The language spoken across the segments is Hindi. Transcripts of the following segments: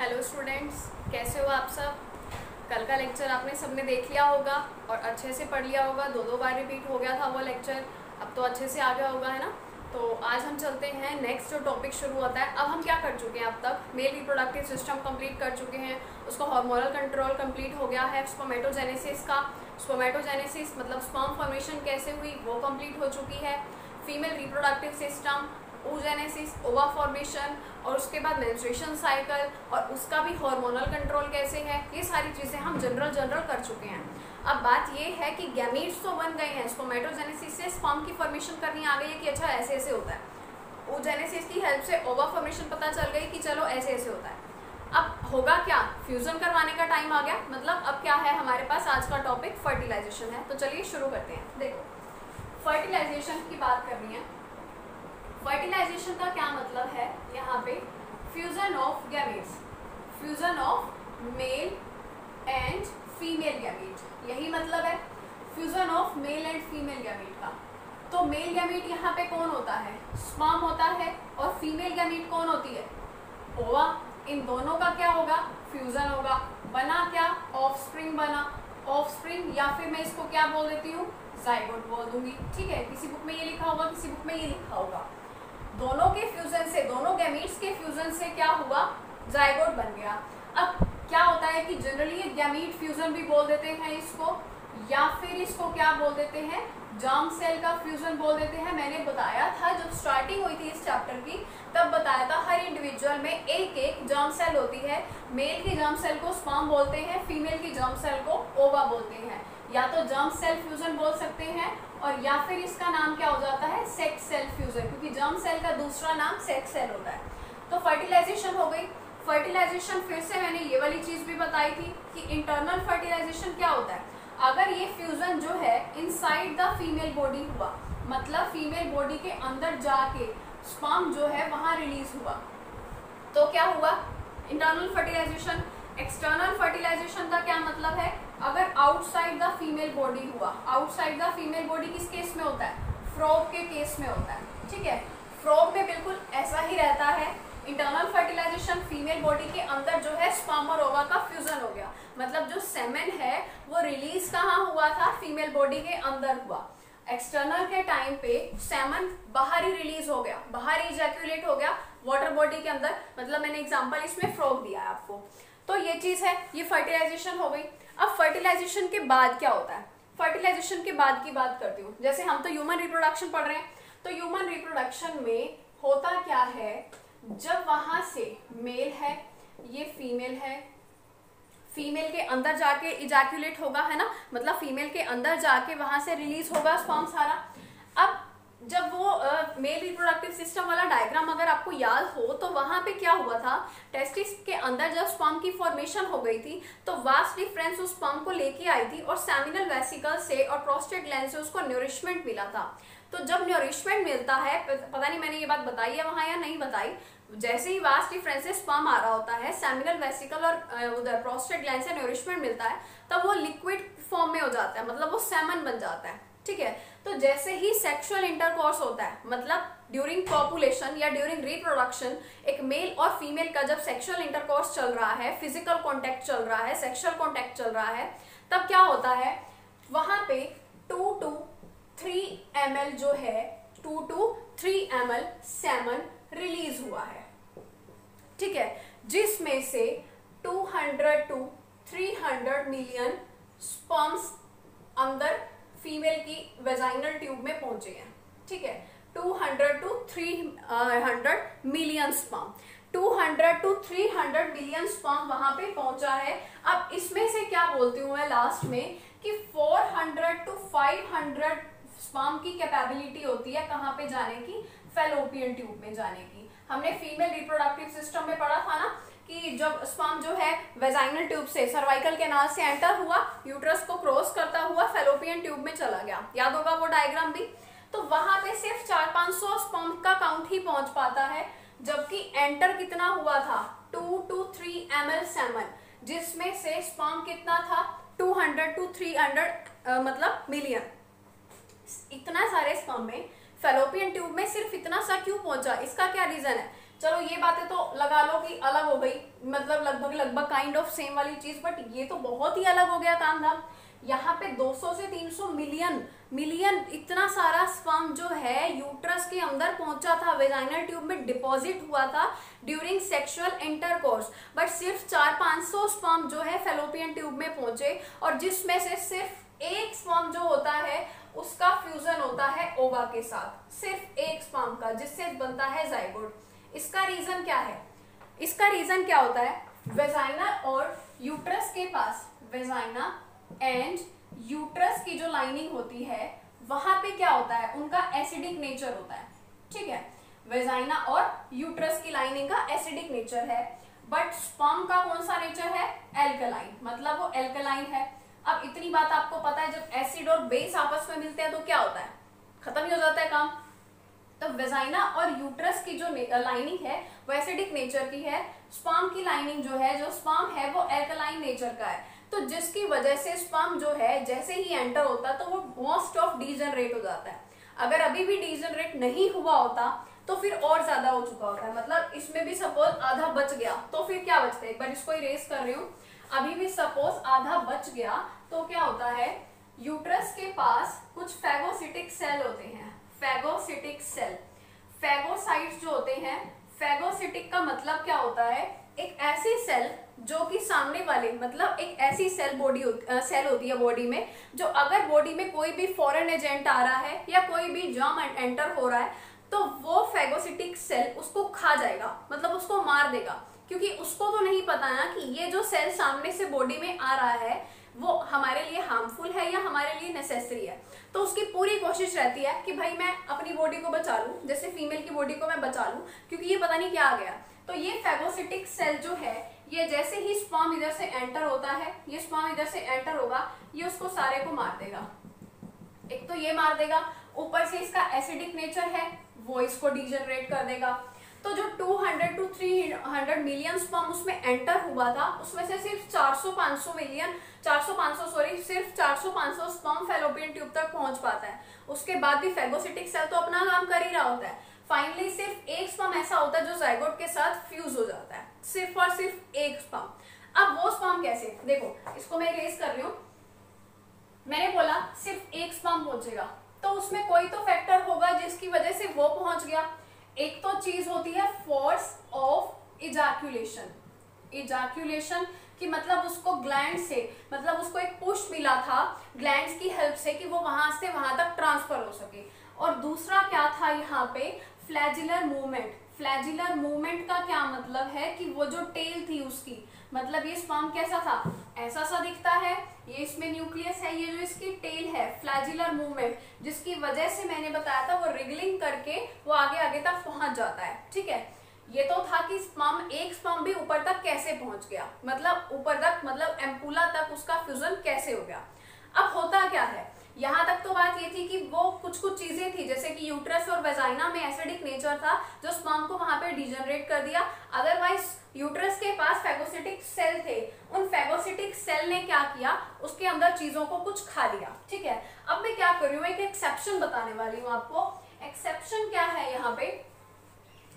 हेलो स्टूडेंट्स, कैसे हो आप सब। कल का लेक्चर आपने सबने देख लिया होगा और अच्छे से पढ़ लिया होगा। दो बार रिपीट हो गया था वो लेक्चर, अब तो अच्छे से आ गया होगा, है ना। तो आज हम चलते हैं नेक्स्ट जो टॉपिक शुरू होता है। अब हम क्या कर चुके हैं, अब तक मेल रिप्रोडक्टिव सिस्टम कंप्लीट कर चुके हैं, उसका हार्मोनल कंट्रोल कंप्लीट हो गया है। स्पर्मेटोजेनेसिस का, स्पर्मेटोजेनेसिस मतलब स्पर्म फॉर्मेशन कैसे हुई वो कंप्लीट हो चुकी है। फीमेल रिप्रोडक्टिव सिस्टम, oogenesis, ओवा फॉर्मेशन, और उसके बाद मेंस्ट्रुएशन साइकिल और उसका भी हार्मोनल कंट्रोल कैसे है, ये सारी चीज़ें हम जनरल कर चुके हैं। अब बात ये है कि गैमीट्स तो बन गए हैं, स्पर्मेटोजेनेसिस से स्पर्म की फॉर्मेशन करनी आ गई है कि अच्छा ऐसे ऐसे होता है। oogenesis की हेल्प से ओवा फॉर्मेशन पता चल गई कि चलो ऐसे ऐसे होता है। अब होगा क्या, फ्यूजन करवाने का टाइम आ गया। मतलब अब क्या है हमारे पास, आज का टॉपिक फर्टिलाइजेशन है। तो चलिए शुरू करते हैं। देखो, फर्टिलाइजेशन की बात करनी है। फर्टिलाइजेशन का क्या मतलब है, यहाँ पे fusion of gametes, fusion of male and female gamete, यही मतलब है fusion of male and female gamete का। तो मेल गैमेट यहाँ पे कौन होता है, स्पर्म होता है, और फीमेल गैमेट कौन होती है, ओवा। इन दोनों का क्या होगा, फ्यूजन होगा। बना क्या, ऑफस्प्रिंग बना। ऑफस्प्रिंग या फिर मैं इसको क्या बोल देती हूँ, जाइगोट बोल दूंगी। ठीक है, किसी बुक में ये लिखा होगा, किसी बुक में ये लिखा होगा। दोनों के फ्यूजन से, दोनों गैमीट्स के फ्यूजन से क्या हुआ, जाइगोट बन गया। अब क्या होता है कि जनरली ये गैमीट फ्यूजन भी बोल देते हैं इसको, या फिर इसको क्या बोल देते हैं, जर्म सेल का फ्यूजन बोल देते हैं। मैंने बताया था जब स्टार्टिंग हुई थी इस चैप्टर की, तब बताया था हर इंडिविजुअल में एक एक जर्म सेल होती है। मेल की जर्म सेल को स्पर्म बोलते हैं, फीमेल की जर्म सेल को ओवा बोलते हैं। या तो जर्म सेल फ्यूजन बोल सकते हैं, और या फिर इसका नाम क्या हो जाता है, सेक्स सेल फ्यूजन, क्योंकि जर्म सेल का दूसरा नाम सेक्स सेल होता है। तो फर्टिलाइजेशन हो गई। फर्टिलाइजेशन फिर से मैंने ये वाली चीज भी बताई थी कि इंटरनल फर्टिलाइजेशन क्या होता है, अगर ये फ्यूजन जो है इनसाइड द फीमेल बॉडी हुआ, मतलब फीमेल बॉडी के अंदर जाके स्पर्म जो है वहां रिलीज हुआ, तो क्या हुआ, इंटरनल फर्टिलाइजेशन। एक्सटर्नल फर्टिलाइजेशन का क्या मतलब है, अगर आउटसाइड द फीमेल बॉडी हुआ। आउटसाइड द फीमेल बॉडी किस केस में होता है, फ्रॉग के केस में होता है। ठीक है, फ्रॉग में बिल्कुल ऐसा ही रहता है। इंटरनल फर्टिलाइजेशन, फीमेल बॉडी के अंदर जो है स्पर्म और ओवा का फ्यूजन हो गया, मतलब जो सेमेन है वो रिलीज कहाँ हुआ था, फीमेल बॉडी के अंदर हुआ। एक्सटर्नल के टाइम पे सेमन बाहर ही रिलीज हो गया, बाहर ही इजैक्यूलेट हो गया वाटर बॉडी के अंदर। मतलब मैंने एग्जांपल इसमें फ्रॉग दिया है आपको। तो ये चीज है, ये फर्टिलाइजेशन हो गई। अब फर्टिलाइजेशन के बाद क्या होता है, फर्टिलाइजेशन के बाद की बात करती हूँ। जैसे हम तो ह्यूमन रिप्रोडक्शन पढ़ रहे हैं, तो ह्यूमन रिप्रोडक्शन में होता क्या है, जब वहां से मेल है, ये फीमेल है, फीमेल के अंदर जाके इजैक्यूलेट होगा, है ना, मतलब फीमेल के अंदर जाके वहां से रिलीज होगा स्पर्म सारा। अब जब वो मेल रिप्रोडक्टिव सिस्टम वाला डायग्राम अगर आपको याद हो, तो वहां पे क्या हुआ था, टेस्टिस के अंदर जब स्पर्म की फॉर्मेशन हो गई थी, तो वास्ट डिफरेंस उस स्पर्म को लेके आई थी, और सेमिनल वेसिकल से और प्रोस्टेट ग्लैंड से उसको न्यूरिशमेंट मिला था। तो जब न्यूरिशमेंट मिलता है, पता नहीं मैंने ये बात बताई है वहां या नहीं बताई, जैसे ही वास्ट डिफरेंस से स्पर्म आ रहा होता है, सेमिनल वेसिकल और उधर प्रोस्टेट ग्लैंड से न्यूरिशमेंट मिलता है, तब वो लिक्विड फॉर्म में हो जाता है, मतलब वो सेमन बन जाता है। ठीक है, तो जैसे ही सेक्सुअल इंटरकोर्स होता है, मतलब ड्यूरिंग पॉपुलेशन या ड्यूरिंग रिप्रोडक्शन, एक मेल और फीमेल का जब सेक्सुअल इंटरकोर्स चल रहा है, फिजिकल कॉन्टेक्ट चल रहा है, सेक्सुअल कॉन्टेक्ट चल रहा है, तब क्या होता है, वहां पे 2 to 3 ml जो है, 2 to 3 ml सेमन रिलीज हुआ है। ठीक है, जिसमें से 200 to 300 मिलियन स्पर्म्स अंदर फीमेल की वेजाइनल ट्यूब में पहुंचे हैं। ठीक है, 200 to 300 million sperm, 200 to 300 million sperm वहां पे पहुंचा है। अब इसमें से क्या बोलती हूँ मैं लास्ट में, कि 400 to 500 स्पर्म की कैपेबिलिटी होती है कहाँ पे जाने की, फैलोपियन ट्यूब में जाने की। हमने फीमेल रिप्रोडक्टिव सिस्टम में पढ़ा था ना कि जब स्पर्म जो है वेजाइनल ट्यूब से, सर्वाइकल कैनाल से एंटर हुआ, यूट्रस को क्रॉस करता हुआ फैलोपियन ट्यूब में चला गया, याद होगा वो डायग्राम भी। तो वहां पे सिर्फ 400-500 स्पर्म का काउंट ही पहुंच पाता है, जबकि एंटर कितना हुआ था, 2 to 3 ml सेमन, जिसमें से स्पर्म कितना था, 200 to 300 मतलब मिलियन। इतना सारे स्पर्म में फैलोपियन ट्यूब में सिर्फ इतना सा क्यों पहुंचा, इसका क्या रीजन है, चलो ये बातें तो लगा लो कि अलग हो गई, मतलब लगभग लगभग काइंड ऑफ सेम वाली चीज, बट ये तो बहुत ही अलग हो गया काम धाम। यहाँ पे 200 से 300 मिलियन इतना सारा स्पर्म जो है यूट्रस के अंदर पहुंचा था, वेजाइनल ट्यूब में डिपॉजिट हुआ था ड्यूरिंग सेक्सुअल इंटरकोर्स, बट सिर्फ 400-500 स्पर्म जो है फेलोपियन ट्यूब में पहुंचे, और जिसमें से सिर्फ एक स्पर्म जो होता है उसका फ्यूजन होता है ओवा के साथ, सिर्फ एक स्पर्म का, जिससे बनता है जाइगोट। इसका रीजन क्या है? इसका रीजन क्या होता है? वेजाइना और यूट्रस के पास, वेजाइना एंड यूट्रस की जो लाइनिंग होती है वहां पे क्या होता है, उनका एसिडिक नेचर होता है, ठीक है। वेजाइना और यूट्रस की लाइनिंग का एसिडिक नेचर है, बट स्पर्म का कौन सा नेचर है? एल्कलाइन, मतलब वो एल्कलाइन है। अब इतनी बात आपको पता है, जब एसिड और बेस आपस में मिलते हैं तो क्या होता है? खत्म ही हो जाता है काम। तो वेजाइना और यूट्रस की जो लाइनिंग है वो एसिडिक नेचर की है, स्पर्म की लाइनिंग जो है, जो स्पर्म है वो एल्कलाइन नेचर का है। तो जिसकी वजह से स्पर्म जो है जैसे ही एंटर होता है तो वो मोस्ट ऑफ डीजनरेट हो जाता है। अगर अभी भी डीजनरेट नहीं हुआ होता तो फिर और ज्यादा हो चुका होता है, मतलब इसमें भी सपोज आधा बच गया तो फिर क्या बचता है, एक बार इसको इरेज कर रही हूँ, अभी भी सपोज आधा बच गया तो क्या होता है, यूट्रस के पास कुछ फैगोसिटिक सेल होते हैं, फैगोसिटिक सेल, फैगोसाइट्स जो होते हैं। फैगोसिटिक का मतलब क्या होता है? एक ऐसी सेल जो कि सामने वाले, मतलब एक ऐसी सेल सेल होती है बॉडी में, जो अगर बॉडी में कोई भी फॉरेन एजेंट आ रहा है या कोई भी जर्म एंटर हो रहा है तो वो फैगोसिटिक सेल उसको खा जाएगा, मतलब उसको मार देगा, क्योंकि उसको तो नहीं पता ना कि ये जो सेल सामने से बॉडी में आ रहा है वो हमारे लिए हार्मफुल है या हमारे लिए नेसेसरी है। तो उसकी पूरी कोशिश रहती है कि भाई मैं अपनी बॉडी को बचा लूं, जैसे फीमेल की बॉडी को मैं बचा लूं, क्योंकि ये पता नहीं क्या आ गया। तो ये फैगोसिटिक सेल जो है, ये जैसे ही स्पर्म इधर से एंटर होता है, ये स्पर्म इधर से एंटर होगा, ये उसको सारे को मार देगा। एक तो ये मार देगा, ऊपर से इसका एसिडिक नेचर है, वो इसको डीजनरेट कर देगा। तो जो 200 to 300 मिलियन स्पर्म उसमें एंटर हुआ था, उसमें से सिर्फ 400-500 स्पर्म फेलोपियन ट्यूब तक पहुंच पाता है। उसके बाद भी फैगोसिटिक सेल तो अपना काम कर ही रहा होता है। फाइनली सिर्फ एक स्पर्म ऐसा होता है जो जाइगोट के साथ फ्यूज हो जाता है, सिर्फ और सिर्फ एक स्पर्म। अब वो स्पर्म कैसे, देखो इसको मैं इरेज कर रही हूँ, मैंने बोला सिर्फ एक स्पर्म पहुंचेगा, तो उसमें कोई तो फैक्टर होगा जिसकी वजह से वो पहुंच गया। एक तो चीज होती है फोर्स ऑफ इजैक्यूलेशन, इजैक्यूलेशन कि मतलब उसको ग्लैंड से, मतलब उसको एक पुश मिला था ग्लैंड्स की हेल्प से कि वो वहां से वहां तक ट्रांसफर हो सके। और दूसरा क्या था यहाँ पे, फ्लैजिलर मूवमेंट। फ्लैजिलर मूवमेंट का क्या मतलब है कि वो जो टेल थी उसकी, मतलब ये स्पर्म कैसा था, ऐसा सा दिखता है, ये इसमें न्यूक्लियस है, ये जो इसकी टेल है, फ्लैजिलर मूवमेंट, जिसकी वजह से मैंने बताया था वो रिगलिंग करके वो आगे आगे तक पहुंच जाता है, ठीक है। ये तो था कि स्पर्म, एक स्पर्म भी ऊपर तक कैसे पहुंच गया, मतलब ऊपर तक, मतलब एम्पुला तक उसका फ्यूजन कैसे हो गया। अब होता क्या है, यहाँ तक तो बात ये थी कि वो कुछ चीजें थी, जैसे कि यूट्रस और वेजाइना में एसिडिक नेचर था जो स्पर्म को वहां पे डिजनरेट कर दिया। अदरवाइज यूट्रस के पास फैगोसिटिक सेल थे, उन फैगोसिटिक सेल ने क्या किया, उसके अंदर चीजों को कुछ खा लिया, ठीक है। अब मैं क्या कर रही हूँ, एक एक्सेप्शन बताने वाली हूँ आपको। एक्सेप्शन क्या है यहाँ पे,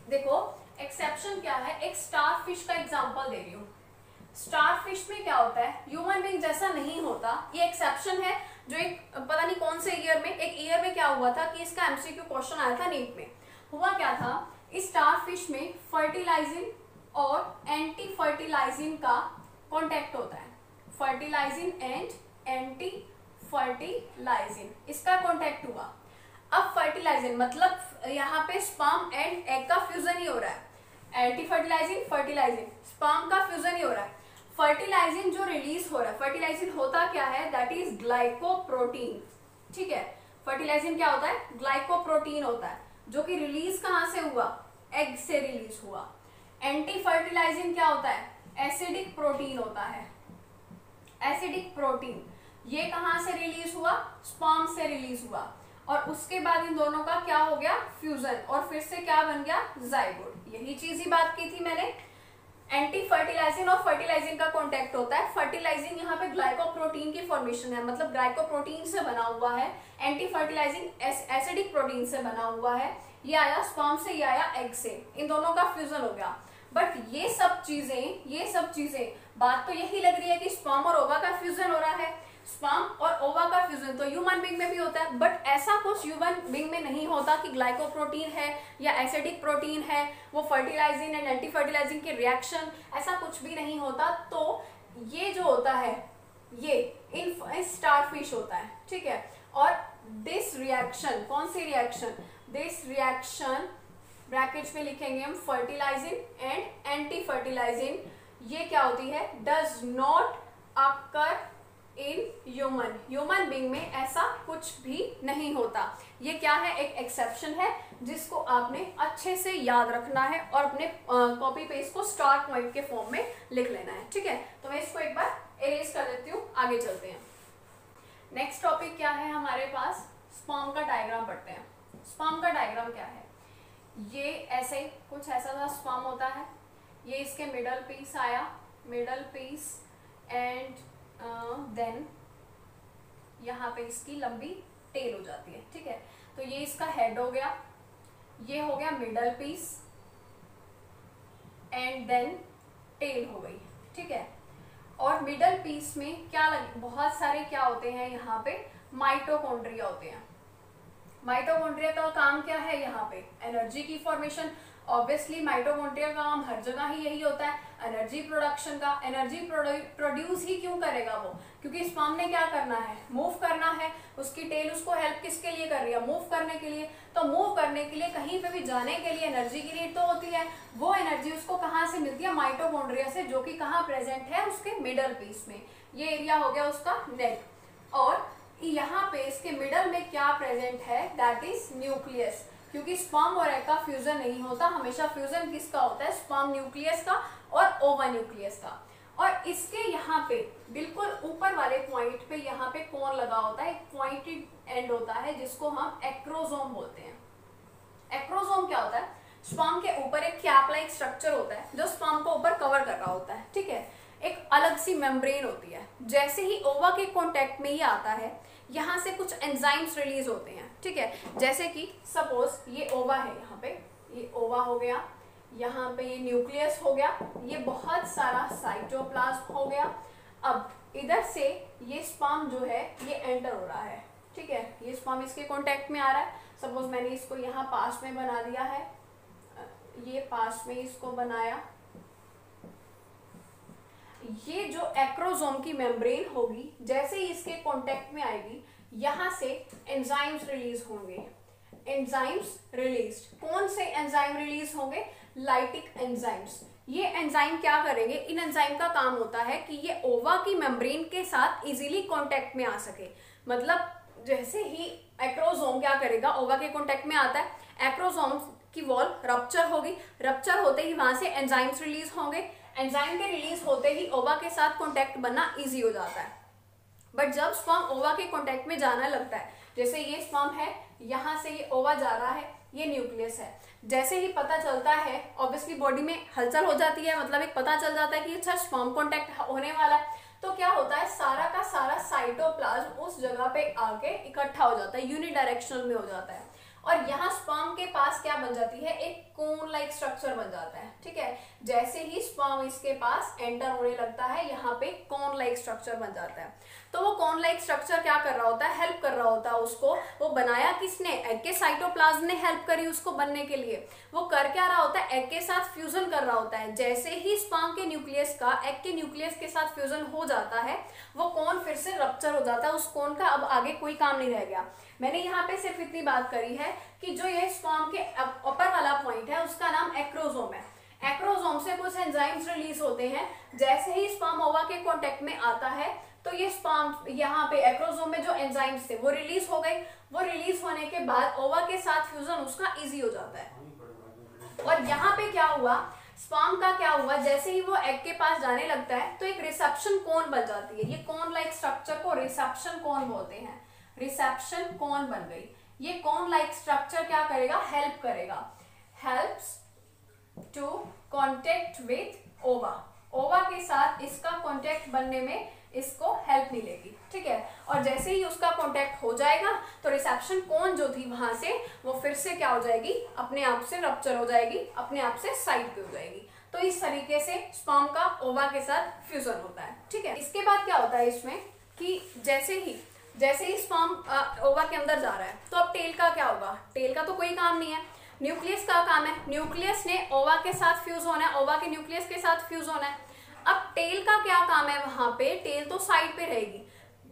देखो एक्सेप्शन क्या है, एक स्टार फिश का एग्जाम्पल दे रही हूँ। स्टार फिश में क्या होता है, ह्यूमन बीइंग जैसा नहीं होता, ये एक्सेप्शन है जो एक पता नहीं कौन से ईयर में, एक ईयर में क्या हुआ था कि इसका एमसीक्यू क्वेश्चन आया था नीट में। हुआ क्या था, इस स्टार फिश में फर्टिलाइजिन और एंटी फर्टिलाइजिन का कॉन्टेक्ट होता है, फर्टिलाइजिन एंड एंटी फर्टिलाइजिन, इसका कॉन्टेक्ट हुआ। अब फर्टिलाइजिन मतलब यहाँ पे स्पर्म एंड एग का फ्यूजन ही हो रहा है, एंटी फर्टिलाइजिन फर्टिलाइजिन, स्पर्म का फ्यूजन ही हो रहा है। फर्टिलाइजिन जो रिलीज हो रहा है, फर्टिलाइजिन होता क्या है, दैट इज ग्लाइकोप्रोटीन, ठीक है। फर्टिलाइजिन क्या होता है, ग्लाइकोप्रोटीन होता है, जो कि रिलीज कहां से हुआ, एग से रिलीज हुआ। एंटी फर्टिलाइजिन क्या होता है, एसिडिक प्रोटीन होता है, एसिडिक प्रोटीन, ये कहां से रिलीज हुआ, स्पर्म से रिलीज हुआ, और उसके बाद इन दोनों का क्या हो गया, फ्यूजन, और फिर से क्या बन गया, जाइगोट। यही चीज ही बात की थी मैंने, एंटी फर्टिलाइजिन और फर्टिलाइजिन का कांटेक्ट होता है। फर्टिलाइजिन यहाँ पे ग्लाइकोप्रोटीन की फॉर्मेशन है, मतलब ग्लाइकोप्रोटीन से बना हुआ है, एंटी फर्टिलाइजिन एसिडिक प्रोटीन से बना हुआ है। ये आया स्पर्म से, ये आया एग से, इन दोनों का फ्यूजन हो गया। बट ये सब चीजें बात तो यही लग रही है कि स्पर्म और ओवा का फ्यूजन हो रहा है, स्पर्म और ओवा का फ्यूजन तो ह्यूमन बीइंग में भी होता है, बट ऐसा कुछ ह्यूमन बीइंग में नहीं होता कि ग्लाइकोप्रोटीन है या एसिडिक प्रोटीन है, वो फर्टिलाइजिंग एंड एंटी फर्टिलाइजिंग के रिएक्शन, ऐसा कुछ भी नहीं होता। तो ये जो होता है ये इन स्टारफिश होता है, ठीक है। और दिस रिएक्शन, कौन सी रिएक्शन, दिस रिएक्शन ब्रैकेट्स में लिखेंगे हम फर्टिलाइजिंग एंड एंटी फर्टिलाइजिंग, ये क्या होती है, does not occur in human being में ऐसा कुछ भी नहीं होता। ये क्या है, एक एक्सेप्शन है जिसको आपने अच्छे से याद रखना है और अपने कॉपी पेज को स्टार पॉइंट के फॉर्म में लिख लेना है, ठीक है। तो मैं इसको एक बार इरेज कर देती हूँ, आगे चलते हैं। नेक्स्ट टॉपिक क्या है हमारे पास, स्पर्म का डायग्राम पढ़ते हैं। स्पर्म का डायग्राम क्या है, ये ऐसे कुछ ऐसा सा स्पर्म होता है, ये इसके मिडल पीस आया, मिडल पीस एंड देन यहाँ पे इसकी लंबी टेल हो जाती है, ठीक है। तो ये इसका हेड हो गया, ये हो गया middle piece and then tail हो गई, ठीक है। और मिडल पीस में क्या बहुत सारे क्या होते हैं, यहाँ पे माइटोकॉन्ड्रिया होते हैं। माइटोकॉन्ड्रिया का काम क्या है, यहाँ पे एनर्जी की फॉर्मेशन। ऑब्वियसली माइटोकॉन्ड्रिया का काम हर जगह ही यही होता है, एनर्जी प्रोडक्शन का। एनर्जी प्रोड्यूस ही क्यों करेगा वो, क्योंकि स्पर्म ने क्या करना है, मूव करना है। उसकी टेल उसको हेल्प किसके लिए कर रही है, मूव करने के लिए। तो मूव करने के लिए, कहीं पे भी जाने के लिए एनर्जी की नीड तो होती है। वो एनर्जी उसको कहाँ से मिलती है, माइटोकॉन्ड्रिया से, जो कि कहाँ प्रेजेंट है, उसके मिडल पीस में। ये एरिया हो गया उसका नेक। और यहाँ पे इसके मिडल में क्या प्रेजेंट है, दैट इज न्यूक्लियस। क्योंकि स्पर्म और एग का फ्यूजन नहीं होता, हमेशा फ्यूजन किसका होता है, स्पर्म न्यूक्लियस का और ओवा न्यूक्लियस का। और इसके यहाँ पे बिल्कुल ऊपर वाले पॉइंट पे यहाँ पे कोन लगा होता है, एक पॉइंटेड एंड होता है जिसको हम एक्रोसोम बोलते हैं। एक्रोसोम क्या होता है, स्पर्म के ऊपर एक कैप लाइक स्ट्रक्चर होता है जो स्पर्म को ऊपर कवर कर रहा होता है, ठीक है। एक अलग सी मेम्ब्रेन होती है, जैसे ही ओवा के कांटेक्ट में ये आता है, यहाँ से कुछ एंजाइम्स रिलीज होते हैं, ठीक है। जैसे कि सपोज ये ओवा है, यहाँ पे ये ओवा हो गया, यहाँ पे ये न्यूक्लियस हो गया, ये बहुत सारा साइटोप्लाज्म हो गया। अब इधर से ये स्पर्म जो है ये एंटर हो रहा है, ठीक है। ये स्पर्म इसके कांटेक्ट में आ रहा है। सपोज मैंने इसको यहाँ पास में बना दिया है, ये पास में इसको बनाया। ये जो एक्रोसोम की मेम्ब्रेन होगी, जैसे ही इसके कांटेक्ट में आएगी, यहाँ से एंजाइम्स रिलीज होंगे। एंजाइम्स रिलीज, कौन से एंजाइम रिलीज होंगे, लाइटिक एंजाइम्स। ये एंजाइम क्या करेंगे, इन एंजाइम का काम होता है कि ये ओवा की मेम्ब्रेन के साथ इजीली कांटेक्ट में आ सके। मतलब जैसे ही एक्रोसोम क्या करेगा, ओवा के कांटेक्ट में आता है, एक्रोसोम की वॉल रप्चर होगी, रप्चर होते ही वहां से एंजाइम्स रिलीज होंगे। एंजाइम के रिलीज होते ही ओवा के साथ कांटेक्ट बनना इजी हो जाता है। बट जब स्पर्म ओवा के कांटेक्ट में जाना लगता है, जैसे ये स्पर्म है, यहाँ से ये ओवा जा रहा है, ये न्यूक्लियस है, जैसे ही पता चलता है, ऑब्वियसली बॉडी में हलचल हो जाती है, मतलब एक पता चल जाता है कि अच्छा स्पर्म कांटेक्ट होने वाला है, तो क्या होता है, सारा का सारा साइटोप्लाज्म उस जगह पे आके इकट्ठा हो जाता है, यूनिडायरेक्शनल में हो जाता है। और यहाँ स्पर्म के पास क्या बन जाती है, एक कोन लाइक स्ट्रक्चर बन जाता है, ठीक है। जैसे ही स्पर्म इसके पास एंटर होने लगता है, यहाँ पे कोन लाइक स्ट्रक्चर बन जाता है। तो वो कोन लाइक स्ट्रक्चर क्या कर रहा होता है, हेल्प कर रहा होता है उसको। वो बनाया किसने, एग के साइटोप्लाज्म ने हेल्प करी उसको बनने के लिए। वो कर क्या रहा होता है, एग के साथ फ्यूजन कर रहा होता है। जैसे ही स्पर्म के न्यूक्लियस का एग के न्यूक्लियस के साथ फ्यूजन हो जाता है, वो कोन फिर से रप्चर हो जाता है, उस कोन का अब आगे कोई काम नहीं रह गया। मैंने यहाँ पे सिर्फ इतनी बात करी है कि जो ये स्पर्म के अपर वाला पॉइंट है, उसका नाम एक्रोसोम है। एक्रोसोम से कुछ एंजाइम्स रिलीज होते हैं। जैसे ही स्पर्म ओवा के कांटेक्ट में आता है, तो ये स्पर्म यहाँ पे एक्रोसोम में जो एंजाइम्स थे वो रिलीज हो गए। वो रिलीज होने के बाद ओवा के साथ फ्यूजन उसका इजी हो जाता है। और यहाँ पे क्या हुआ, स्पर्म का क्या हुआ, जैसे ही वो एग के पास जाने लगता है, तो एक रिसेप्शन कोन बन जाती है। ये कोन लाइक स्ट्रक्चर को रिसेप्शन कोन बोलते हैं। रिसेप्शन कोन बन गई। ये कोन लाइक स्ट्रक्चर क्या करेगा, हेल्प करेगा, हेल्प्स टू कॉन्टेक्ट विथ ओवा। ओवा के साथ इसका कॉन्टेक्ट बनने में इसको हेल्प मिलेगी, ठीक है। और जैसे ही उसका कॉन्टेक्ट हो जाएगा तो रिसेप्शन कोन जो थी वहां से वो फिर से क्या हो जाएगी, अपने आप से रप्चर हो जाएगी, अपने आप से साइड पे हो जाएगी। तो इस तरीके से स्पर्म का ओवा के साथ फ्यूजन होता है, ठीक है। इसके बाद क्या होता है इसमें कि जैसे ही स्पर्म ओवा के अंदर जा रहा है तो अब टेल का क्या होगा, टेल का तो कोई काम नहीं है, न्यूक्लियस का काम है। न्यूक्लियस ने ओवा के साथ फ्यूज होना है, ओवा के न्यूक्लियस के साथ फ्यूज होना है। अब टेल का क्या काम है, वहां पे टेल तो साइड पे रहेगी।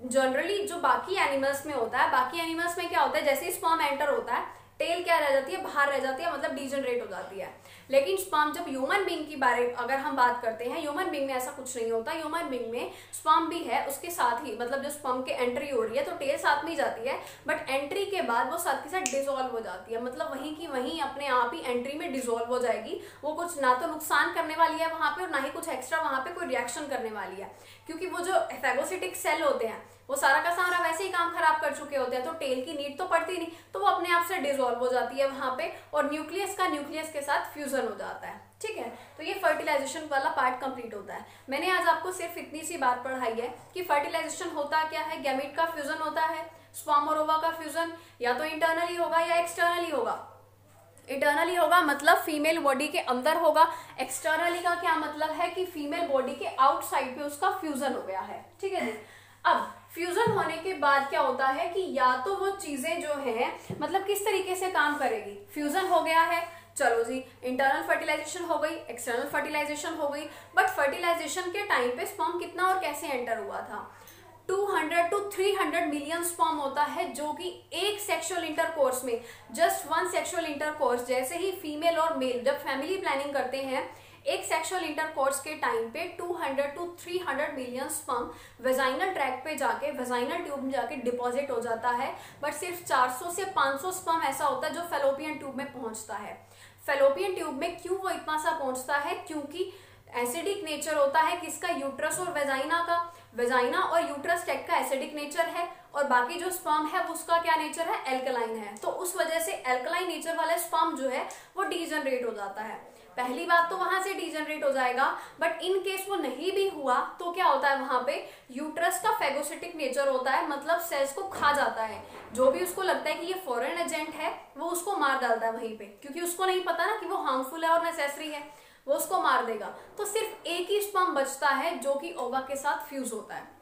जनरली जो बाकी एनिमल्स में होता है, बाकी एनिमल्स में क्या होता है, जैसे ही स्पर्म एंटर होता है टेल क्या रह जाती है, बाहर रह जाती है, मतलब डीजनरेट हो जाती है। लेकिन स्पर्म जब ह्यूमन बीइंग की बारे अगर हम बात करते हैं, ह्यूमन बीइंग में ऐसा कुछ नहीं होता। ह्यूमन बीइंग में स्पर्म भी है, उसके साथ ही मतलब जो स्पर्म के एंट्री हो रही है तो टेल साथ में जाती है, बट एंट्री के बाद वो साथ के साथ डिसॉल्व हो जाती है, मतलब वहीं की वहीं अपने आप ही एंट्री में डिसॉल्व हो जाएगी। वो कुछ ना तो नुकसान करने वाली है वहां पे और ना ही कुछ एक्स्ट्रा वहां पे कोई रिएक्शन करने वाली है, क्योंकि वो जो फैगोसिटिक सेल होते हैं वो सारा का सारा वैसे ही काम खराब कर चुके होते हैं, तो टेल की नीड तो पड़ती नहीं, तो वो अपने आप से डिसॉल्व हो जाती है वहां पे और न्यूक्लियस का न्यूक्लियस के साथ फ्यूजन हो जाता है, ठीक है। तो ये फर्टिलाइजेशन वाला पार्ट कंप्लीट होता है। मैंने आज आपको सिर्फ इतनी सी बात पढ़ाई है कि फर्टिलाइजेशन होता क्या है, गैमेट का फ्यूजन होता है, स्पर्म और ओवा का फ्यूजन या तो इंटरनली होगा या एक्सटर्नली होगा। इंटरनली होगा मतलब फीमेल बॉडी के अंदर होगा, एक्सटर्नली का क्या मतलब है कि फीमेल बॉडी के आउटसाइड पे उसका फ्यूजन हो गया है, ठीक है जी। अब फ्यूजन होने के बाद क्या होता है कि या तो वो चीजें जो है मतलब किस तरीके से काम करेगी, फ्यूजन हो गया है, चलो जी इंटरनल फर्टिलाइजेशन हो गई, एक्सटर्नल फर्टिलाइजेशन हो गई, बट फर्टिलाइजेशन के टाइम पे स्पर्म कितना और कैसे एंटर हुआ था, 200 to 300 मिलियन स्पर्म होता है, जो कि एक सेक्सुअल इंटरकोर्स में, जस्ट वन सेक्सुअल इंटरकोर्स, जैसे ही फीमेल और मेल जब फैमिली प्लानिंग करते हैं एक सेक्सुअल इंटरकोर्स के टाइम पे 200 to 300 million sperm vaginal track पे जाके, वेजाइनल ट्यूब में जाके डिपॉजिट हो जाता है, बट सिर्फ 400 से 500 स्पर्म ऐसा होता है जो फेलोपियन ट्यूब में पहुंचता है। फेलोपियन ट्यूब में क्यों वो इतना सा पहुंचता है, क्योंकि एसिडिक नेचर होता है किसका, यूट्रस और वेजाइना का। वेजाइना और यूट्रस टेक का एसिडिक नेचर है और बाकी जो स्पर्म है उसका क्या नेचर है, एल्कलाइन है। तो उस वजह से एल्कलाइन नेचर वाले स्पर्म जो है वो डीजनरेट हो जाता है। पहली बात तो वहां से डीजनरेट हो जाएगा, बट इन केस वो नहीं भी हुआ तो क्या होता है, वहां पे यूट्रस का फैगोसिटिक नेचर होता है, मतलब सेल्स को खा जाता है। जो भी उसको लगता है कि ये फॉरेन एजेंट है वो उसको मार डालता है वहीं पे, क्योंकि उसको नहीं पता ना कि वो हार्मफुल है और नेसेसरी है, वो उसको मार देगा। तो सिर्फ एक ही स्पर्म बचता है जो कि ओवा के साथ फ्यूज होता है।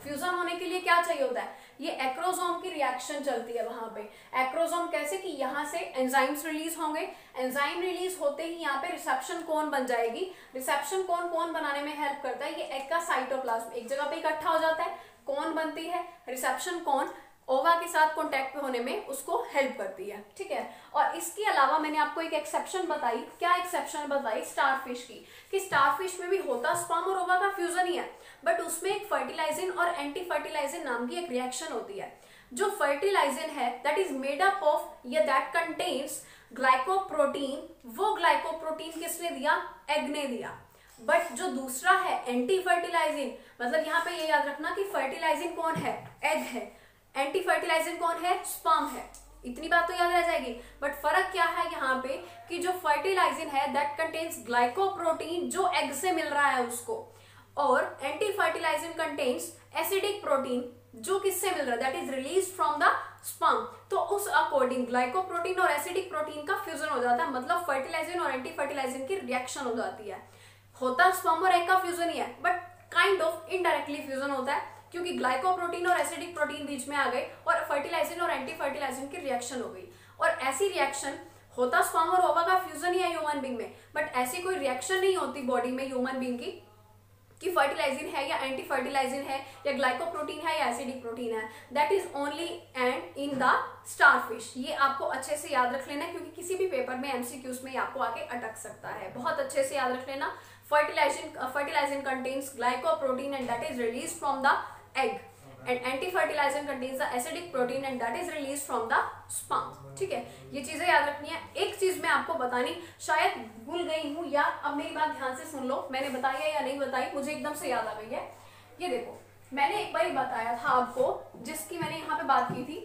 फ्यूजन होने के लिए क्या चाहिए होता है, ये एक्रोसोम की रिएक्शन चलती है वहां पे। एक्रोसोम कैसे कि यहाँ से एंजाइम्स रिलीज होंगे, एंजाइम रिलीज होते ही यहाँ पे रिसेप्शन कोन बन जाएगी। रिसेप्शन कोन कौन बनाने में हेल्प करता है, ये एग का साइटोप्लाज्म एक जगह पे इकट्ठा हो जाता है, कोन बनती है, रिसेप्शन कोन ओवा के साथ कॉन्टेक्ट पे होने में उसको हेल्प करती है, ठीक है। और इसके अलावा मैंने आपको एक एक्सेप्शन बताई, क्या एक्सेप्शन बताई, स्टारफिश की, कि स्टारफिश में भी होता स्पर्म और ओवा का फ्यूजन ही है, बट उसमें एक फर्टिलाइजिन और एंटी फर्टिलाइजिन नाम की एक रिएक्शन होती है। जो फर्टिलाइजिन है that is made up of या दैट कंटेन्स ग्लाइकोप्रोटीन, वो ग्लाइकोप्रोटीन किसने दिया, एग ने दिया। बट जो दूसरा है एंटी फर्टिलाइजिन, मतलब यहाँ पे ये याद रखना कि फर्टिलाइजिन कौन है, एग है, एंटी फर्टिलाइजिन कौन है, स्पर्म है, इतनी बात तो याद रह जाएगी। बट फर्क क्या है यहाँ पे कि जो फर्टिलाइजिन है दैट कंटेन्स ग्लाइकोप्रोटीन जो एग से मिल रहा है उसको, और anti fertilizin contains acidic protein जो किससे मिल रहा है, that is release from the sperm. तो उस अकॉर्डिंग ग्लाइकोप्रोटीन और एसिडिक प्रोटीन का फ्यूजन हो जाता है, मतलब फर्टिलाइजिन और एंटी फर्टिलाइजिन की रिएक्शन हो जाती है। होता स्पर्म और एग का फ्यूजन ही है, but kind of indirectly fusion होता है, क्योंकि ग्लाइकोप्रोटीन और एसिडिक प्रोटीन बीच में आ गए और फर्टिलाइजिन और एंटी फर्टिलाइजिन की रिएक्शन हो गई। और ऐसी रिएक्शन होता स्पर्म और ओवा का फ्यूजन ही है ह्यूमन बीइंग में, बट ऐसी कोई रिएक्शन नहीं होती बॉडी में ह्यूमन बीइंग की कि फर्टिलाइजिन है या एंटी फर्टिलाइजिन है या ग्लाइकोप्रोटीन है या एसिडिक प्रोटीन है। That is only and in the starfish. ये आपको अच्छे से याद रख लेना, क्योंकि किसी भी पेपर में एमसीक्यूज में आपको आके अटक सकता है। बहुत अच्छे से याद रख लेना, fertilizin contains glycoprotein and that is released from the egg, and anti-fertilizin contains the acidic protein and that is released from the sperm। ठीक है, ये चीजें याद रखनी है। एक चीज मैं आपको बतानी शायद भूल गई हूँ, या अब मेरी बात ध्यान से सुन लो, मैंने बताया या नहीं बताई, मुझे एकदम से याद आ गई है। ये देखो, मैंने एक बार बताया था आपको, जिसकी मैंने यहाँ पे बात की थी,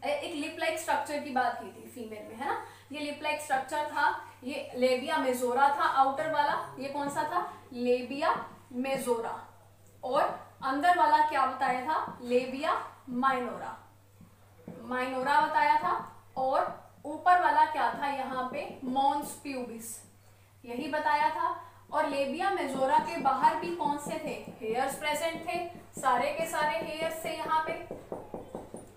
एक लिप लाइक स्ट्रक्चर की बात की थी फीमेल में, है ना। ये लिप लाइक स्ट्रक्चर था, ये लेबिया मेजोरा था आउटर वाला, ये कौन सा था, लेबिया मेजोरा, और अंदर वाला क्या बताया था, लेबिया माइनोरा, माइनोरा बताया था, और ऊपर वाला क्या था यहाँ पे, मॉन्स प्यूबिस, यही बताया था। और लेबिया मेजोरा के बाहर भी कौन से थे, हेयर्स प्रेजेंट थे, सारे के सारे हेयर्स थे यहाँ पे,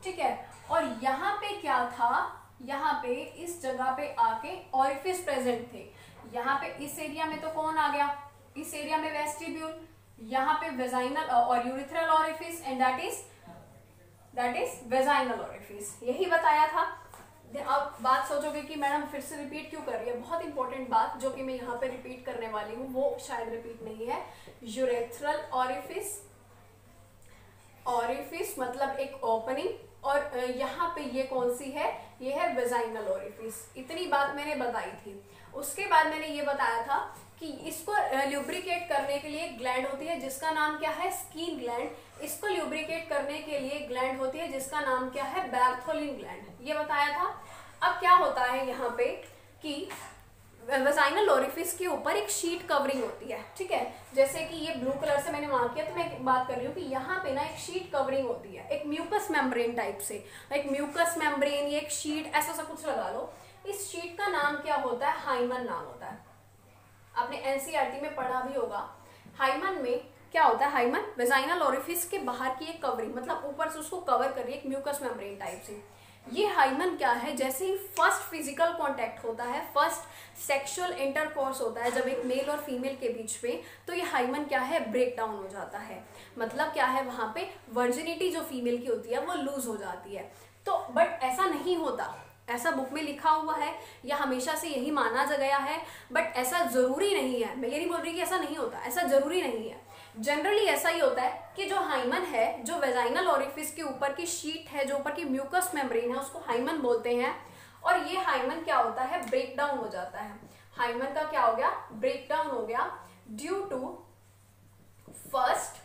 ठीक है। और यहाँ पे क्या था, यहाँ पे इस जगह पे आके ऑरिफिस प्रेजेंट थे। यहाँ पे इस एरिया में तो कौन आ गया, इस एरिया में वेस्टिब्यूल, यहाँ पे वेजाइनल और urethral orifice, and that is vaginal orifice, यही बताया था। अब बात सोचोगे कि मैडम फिर से रिपीट क्यों कर रही है, बहुत इंपॉर्टेंट बात जो कि मैं यहाँ पे रिपीट करने वाली हूँ, वो शायद रिपीट नहीं है। यूरेथ्रल ऑरिफिस, ऑरिफिस मतलब एक ओपनिंग, और यहाँ पे ये कौन सी है, ये है वेजाइनल ऑरिफिस, इतनी बात मैंने बताई थी। उसके बाद मैंने ये बताया था कि इसको ल्यूब्रिकेट करने के लिए ग्लैंड होती है जिसका नाम क्या है, स्किन ग्लैंड। इसको ल्यूब्रिकेट करने के लिए ग्लैंड होती है जिसका नाम क्या है, बैर्थोलिन ग्लैंड, ये बताया था। अब क्या होता है यहाँ पे कि वेजाइनल ओरिफिस के ऊपर एक शीट कवरिंग होती है, ठीक है। जैसे कि ये ब्लू कलर से मैंने मार्क किया, तो मैं एक बात कर रही हूँ कि यहाँ पे ना एक शीट कवरिंग होती है, एक म्यूकस मेम्ब्रेन टाइप से, एक म्यूकस मेम्ब्रेन, ये एक शीट ऐसा सा कुछ लगा लो। इस शीट का नाम क्या होता है, हाइमन नाम होता है, आपने एनसीईआरटी में पढ़ा भी होगा। हाइमन में क्या होता है, हाइमन वेजाइनल ओरिफिस के बाहर की एक कवरिंग, मतलब ऊपर से उसको कवर कर रही है एक म्यूकस मेम्ब्रेन टाइप से। ये हाइमन क्या है, जैसे ही फर्स्ट फिजिकल कांटेक्ट होता है, फर्स्ट सेक्सुअल इंटरकोर्स होता है जब एक मेल और फीमेल के बीच में, तो ये हाइमन क्या है, ब्रेक डाउन हो जाता है। मतलब क्या है, वहां पे वर्जिनिटी जो फीमेल की होती है वो लूज हो जाती है। तो बट ऐसा नहीं होता, ऐसा बुक में लिखा हुआ है या हमेशा से यही माना गया है, बट ऐसा जरूरी नहीं है। मैं ये नहीं बोल रही कि ऐसा नहीं होता, ऐसा जरूरी नहीं है। जनरली ऐसा ही होता है कि जो हाइमन है, जो वेजाइनल ओरिफिस के ऊपर की शीट है, जो ऊपर की म्यूकस मेम्ब्रेन है, उसको हाइमन बोलते हैं। और ये हाइमन क्या होता है, ब्रेक डाउन हो जाता है। हाइमन का क्या हो गया, ब्रेक डाउन हो गया due to first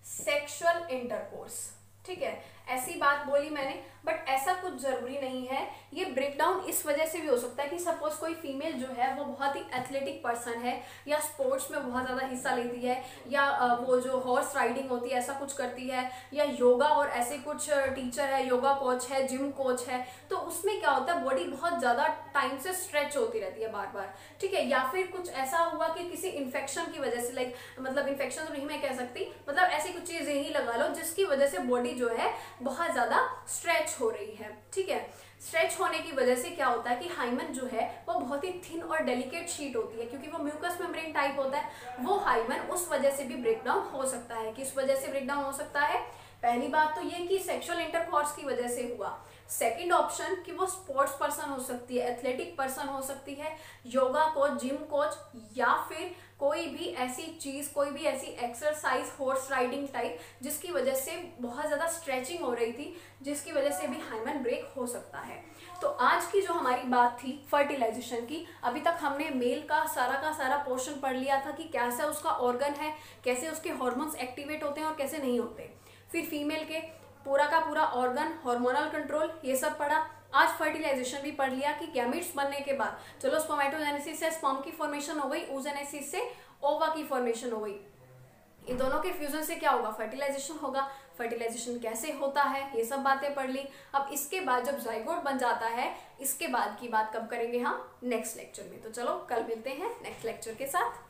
sexual intercourse, ठीक है। ऐसी बात बोली मैंने, बट ऐसा कुछ जरूरी नहीं है। ये ब्रेकडाउन इस वजह से भी हो सकता है कि सपोज कोई फीमेल जो है वो बहुत ही एथलेटिक पर्सन है, या स्पोर्ट्स में बहुत ज़्यादा हिस्सा लेती है, या वो जो हॉर्स राइडिंग होती है ऐसा कुछ करती है, या योगा और ऐसे कुछ टीचर है, योगा कोच है, जिम कोच है, तो उसमें क्या होता है, बॉडी बहुत ज़्यादा टाइम से स्ट्रेच होती रहती है बार बार, ठीक है। या फिर कुछ ऐसा हुआ कि किसी इन्फेक्शन की वजह से, लाइक मतलब इन्फेक्शन तो नहीं मैं कह सकती, मतलब ऐसी कुछ चीज़ यही लगा लो जिसकी वजह से बॉडी जो है बहुत ज्यादा स्ट्रेच हो रही है, ठीक है। स्ट्रेच होने की वजह से क्या होता है कि हाइमन जो है वो बहुत ही थिन और डेलिकेट शीट होती है, क्योंकि वो म्यूकस मेम्ब्रेन टाइप होता है। वो हाइमन उस वजह से भी ब्रेकडाउन हो सकता है। किस वजह से ब्रेकडाउन हो सकता है, पहली बात तो ये कि सेक्सुअल इंटरकॉर्स की वजह से हुआ। सेकंड ऑप्शन कि वो स्पोर्ट्स पर्सन हो सकती है, एथलेटिक पर्सन हो सकती है, योगा कोच, जिम कोच, या फिर कोई भी ऐसी चीज, कोई भी ऐसी एक्सरसाइज, हॉर्स राइडिंग टाइप, जिसकी वजह से बहुत ज्यादा स्ट्रेचिंग हो रही थी, जिसकी वजह से भी हाइमन ब्रेक हो सकता है। तो आज की जो हमारी बात थी फर्टिलाइजेशन की, अभी तक हमने मेल का सारा पोर्शन पढ़ लिया था कि कैसा उसका ऑर्गन है, कैसे उसके हार्मोन्स एक्टिवेट होते हैं और कैसे नहीं होते। फिर फीमेल के पूरा का पूरा ऑर्गन, हार्मोनल कंट्रोल, ये सब पढ़ा। आज फर्टिलाइजेशन भी पढ़ लिया कि गैमेट्स बनने के बाद चलो स्पर्मेटोजेनेसिस से स्पर्म की फॉर्मेशन हो गई, oogenesis से ओवा की फॉर्मेशन हो गई। इन दोनों के फ्यूजन से क्या होगा, फर्टिलाइजेशन होगा। फर्टिलाइजेशन कैसे होता है, ये सब बातें पढ़ ली। अब इसके बाद जब जाइगोट बन जाता है, इसके बाद की बात कब करेंगे हम, नेक्स्ट लेक्चर में। तो चलो कल मिलते हैं नेक्स्ट लेक्चर के साथ।